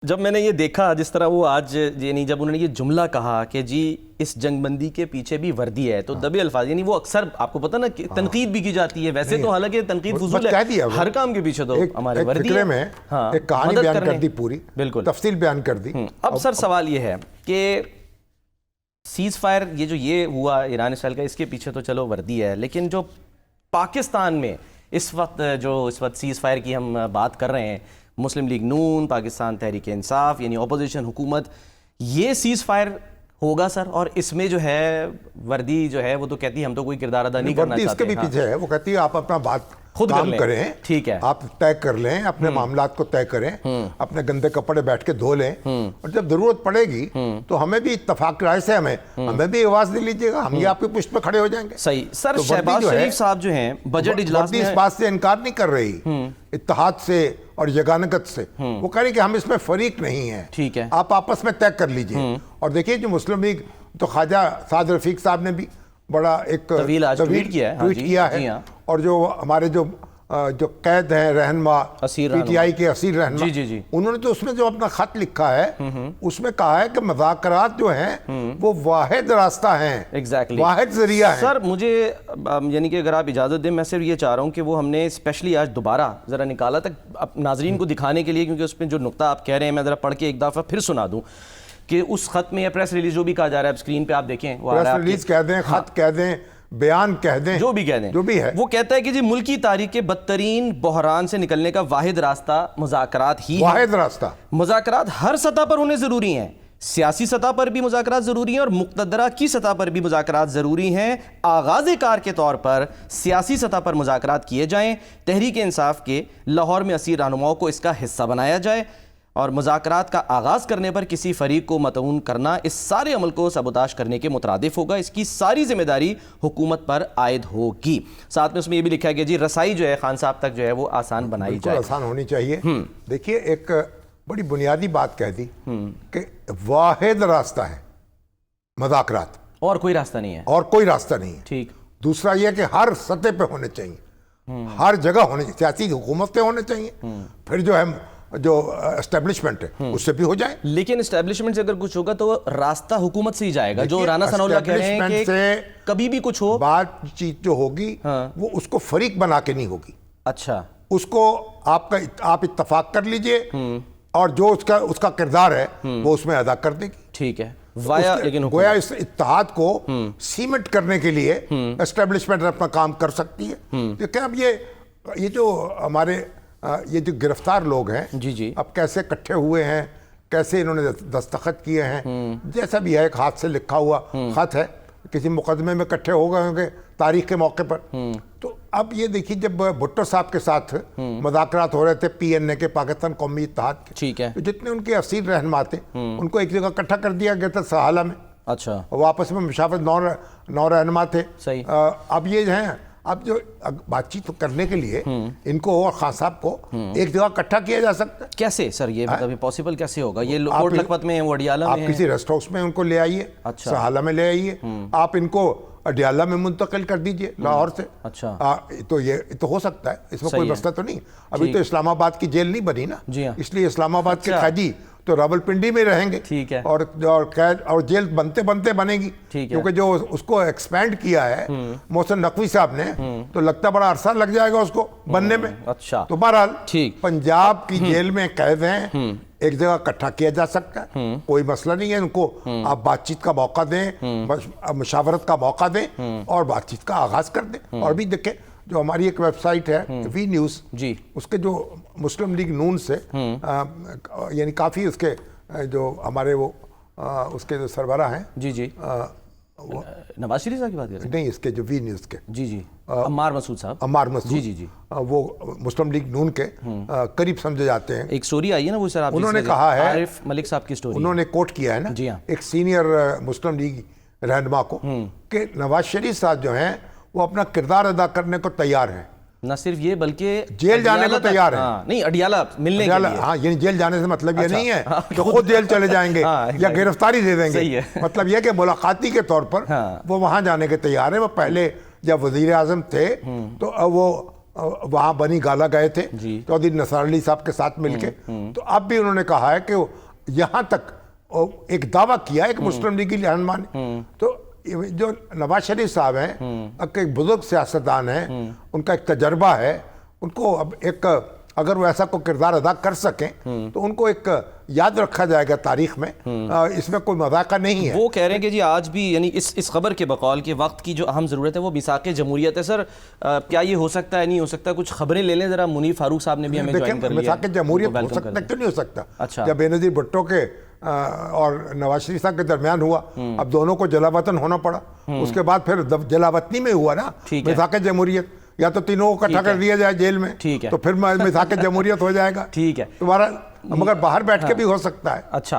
जब मैंने ये देखा जिस तरह वो आज यानी जब उन्होंने ये जुमला कहा कि जी इस जंगबंदी के पीछे भी वर्दी है तो दबे अल्फाज यानी वो अक्सर आपको पता ना कि तनकीद भी की जाती है वैसे तो हालांकि तनकीद फुजूल है हर काम के पीछे तो हमारे वर्दी है। में एक कहानी बयान कर दी पूरी बिल्कुल तफसील बयान कर दी। अब सर सवाल ये है कि सीज फायर ये हुआ ईरान इसराइल का इसके पीछे तो चलो वर्दी है लेकिन जो पाकिस्तान में इस वक्त सीज फायर की हम बात कर रहे हैं मुस्लिम लीग नून पाकिस्तान तहरीक इंसाफ यानी अपोजिशन हुकूमत ये सीज फायर होगा सर और इसमें जो है वर्दी जो है वो तो कहती है हम तो कोई किरदार अदा नहीं करना चाहते। इसके भी पीछे है वो कहती है आप अपना बात खुद काम करें, ठीक है, आप तय कर लें अपने मामलात को तय करें, अपने गंदे कपड़े बैठ के धो लें और जब जरूरत पड़ेगी तो हमें भी इत्तफाक राय से हमें भी आवाज दे लीजिएगा, हम ही आपकी पुष्ट पे खड़े हो जाएंगे। सही सर। तो शहबाज शरीफ साहब जो हैं बजट इजलास में इस बात से इनकार नहीं कर रही इत्तेहाद से और यगानगत से, वो कह रही कि हम इसमें फरीक नहीं है, ठीक है, आप आपस में तय कर लीजिए। और देखिए जो मुस्लिम लीग तो ख्वाजा साद रफीक साहब ने भी बड़ा एक ट्वीट किया है और जो हमारे जो कैद हैं रहनुमा पीटीआई के असीर रहनुमा उन्होंने तो उसमें जो अपना खत लिखा है उसमें कहा है कि मुज़ाकरात जो हैं वो वाहिद रास्ता है, वाहिद जरिया है। सर मुझे यानी कि अगर आप इजाज़त दें मैं सिर्फ ये चाह रहा हूँ कि वो हमने स्पेशली आज दोबारा ज़रा निकाला तक नाजरीन को दिखाने के लिए क्योंकि उसमें जो नुक्ता आप कह रहे हैं मैं ज़रा पढ़ के एक दफ़ा फिर सुना दूँ कि उस खत में या प्रेस रिलीज जो भी कहा जा रहा है स्क्रीन पे आप देखें प्रेस रिलीज कह दें, खत कह दें, बयान कह दें, जो भी कह दें, जो भी है, वो कहता है कि जी मुल्की तारीख के बदतरीन बहरान से निकलने का वाहिद रास्ता मुज़ाकरात ही है। वाहिद रास्ता मुज़ाकरात हर सतह पर होने ज़रूरी हैं, सियासी सतह पर भी मुज़ाकरात ज़रूरी हैं और मुक़तदरा की सतह पर भी मुज़ाकरात ज़रूरी हैं। आगाज़ कार के तौर पर सियासी सतह पर मुज़ाकरात किए जाएँ, तहरीक इंसाफ के लाहौर में असीर रहनुमाओं को इसका हिस्सा बनाया जाए और मुज़ाकरात का आगाज़ करने पर किसी फरीक को मतऊन करना इस सारे अमल को सबोताश करने के मुतरादिफ होगा। इसकी सारी जिम्मेदारी हुकूमत पर आयद होगी। साथ में उसमें यह भी लिखा है कि जी रसाई जो है खान साहब तक जो है वो आसान बनाई जाए, आसान होनी चाहिए। देखिए एक बड़ी बुनियादी बात कह दी कि वाहिद रास्ता है मुज़ाकरात, और कोई रास्ता नहीं है, और कोई रास्ता नहीं है। ठीक। दूसरा यह कि हर सतह पे होने चाहिए, हर जगह होने चाहिए, सियासी हुकूमत पे होने चाहिए, फिर जो है जो एस्टेब्लिशमेंट है उससे भी हो जाए। लेकिन एस्टेब्लिशमेंट से अगर कुछ होगा तो रास्ता हुकूमत से ही जाएगा। जो राना सनाउल्लाह कह रहे हैं कि कभी भी कुछ हो बातचीत जो होगी वो उसको फरीक बना के नहीं होगी। अच्छा, उसको आप इत्तफाक कर लीजिए और जो उसका किरदार है वो उसमें अदा कर देगी। ठीक है, वाया लेकिन गोया इस इत्तेहाद को सीमेंट करने के लिए एस्टेब्लिशमेंट अपना काम कर सकती है। देखिए अब ये जो हमारे ये जो गिरफ्तार लोग हैं जी अब कैसे इकट्ठे हुए हैं, कैसे इन्होंने दस्तखत किए हैं, जैसा भी है एक हाथ से लिखा हुआ खत है, किसी मुकदमे में इकट्ठे हो गए होंगे तारीख के मौके पर। तो अब ये देखिए जब भुट्टो साहब के साथ मुज़ाकरात हो रहे थे PNA के पाकिस्तान कौमी इत्तेहाद के, ठीक है, तो जितने उनके असीर रहनुमा थे उनको एक जगह इकट्ठा कर दिया गया था सहाला में। अच्छा, वो आपस में मुशावरत 9 रहनुमा थे। सही। अब ये हैं अब जो बातचीत करने के लिए इनको और खान साहब को एक जगह इकट्ठा किया जा सकता है। कैसे सर ये मतलब पॉसिबल कैसे होगा? ये कोट लखपत में है, वो अडियाला में आप किसी रेस्ट हाउस में उनको ले आइए, अच्छा, सहाला में ले आइए, आप इनको अडियाला में मुंतकिल कर दीजिए लाहौर से। अच्छा, तो ये तो हो सकता है, इसमें कोई मसला तो नहीं। अभी तो इस्लामाबाद की जेल नहीं बनी ना, इसलिए इस्लामाबाद के कैदी तो रावलपिंडी में रहेंगे। ठीक है। और कैद और जेल बनते बनते बनेगी, क्योंकि जो उसको एक्सपेंड किया है मोहसिन नकवी साहब ने तो लगता बड़ा अरसा लग जाएगा उसको बनने में। अच्छा, तो बहरहाल पंजाब की जेल में कैद हैं, एक जगह इकट्ठा किया जा सकता है, कोई मसला नहीं है। उनको आप बातचीत का मौका दें, मुशावरत का मौका दें और बातचीत का आगाज कर दें। और भी देखें जो हमारी एक वेबसाइट है वी न्यूज़ जी, उसके जो मुस्लिम लीग नून से यानी काफ़ी उसके जो हमारे वो उसके जो सरबराह हैं जी नवाज शरीफ साहब की बात कर रहे हैं? नहीं, इसके जो वी न्यूज़ के जी अम्मार मसूद साहब, अम्मार मसूद जी वो मुस्लिम लीग नून के करीब समझे जाते हैं। एक स्टोरी आई है ना वो सर, उन्होंने कहा है, आरिफ मलिक साहब की स्टोरी उन्होंने कोट किया है ना जी हाँ, एक सीनियर मुस्लिम लीग रहनुमा को कि नवाज शरीफ साहब जो हैं वो अपना किरदार अदा करने को तैयार हैं, न सिर्फ ये बल्कि जेल जाने को तैयार है। नहीं, अडियाला मिलने के लिए। हाँ, यानी जेल जाने से मतलब ये नहीं है कि खुद जेल चले जाएंगे या गिरफ्तारी दे देंगे। मतलब यह कि मुलाकाती के तौर पर वो वहां जाने के तैयार है। वो पहले जब वजीर आजम थे तो वो वहाँ बनी गाला गए थे जी। चौधरी नसर अली साहब के साथ मिलके। तो अब भी उन्होंने कहा है कि यहाँ तक एक दावा किया एक मुस्लिम लीग रहनुमा ने। तो जो नवाज शरीफ साहब हैं एक बुजुर्ग सियासतदान हैं, उनका एक तजर्बा है, उनको अब एक अगर वो ऐसा कोई किरदार अदा कर सकें तो उनको एक याद रखा जाएगा तारीख में। इसमें कोई मजाका नहीं है। वो कह रहे हैं कि जी आज भी यानी इस खबर के बकौल के वक्त की जो अहम ज़रूरत है वो मिसाक़ जमहूरियत है। सर क्या ये हो सकता है, नहीं हो सकता? कुछ खबरें ले लें ज़रा। मुनीर फारूक साहब ने भी हमें ज्वाइन कर लिया। मिसाक़ जमहूरियत हो सकता है, क्यों नहीं हो सकता? अच्छा। जब बेनज़ीर भुट्टो के और नवाज शरीफ साहब के दरमियान हुआ, अब दोनों को जलावतन होना पड़ा, उसके बाद फिर जलावतनी में हुआ ना मिसाक़ जमहूरियत। या तो तीनों को इकट्ठा कर दिया जाए जेल में, ठीक है, तो फिर मिसाक़ जमहूरियत हो जाएगा। ठीक है, तुम्हारा मगर बाहर बैठ के भी हो सकता है। अच्छा,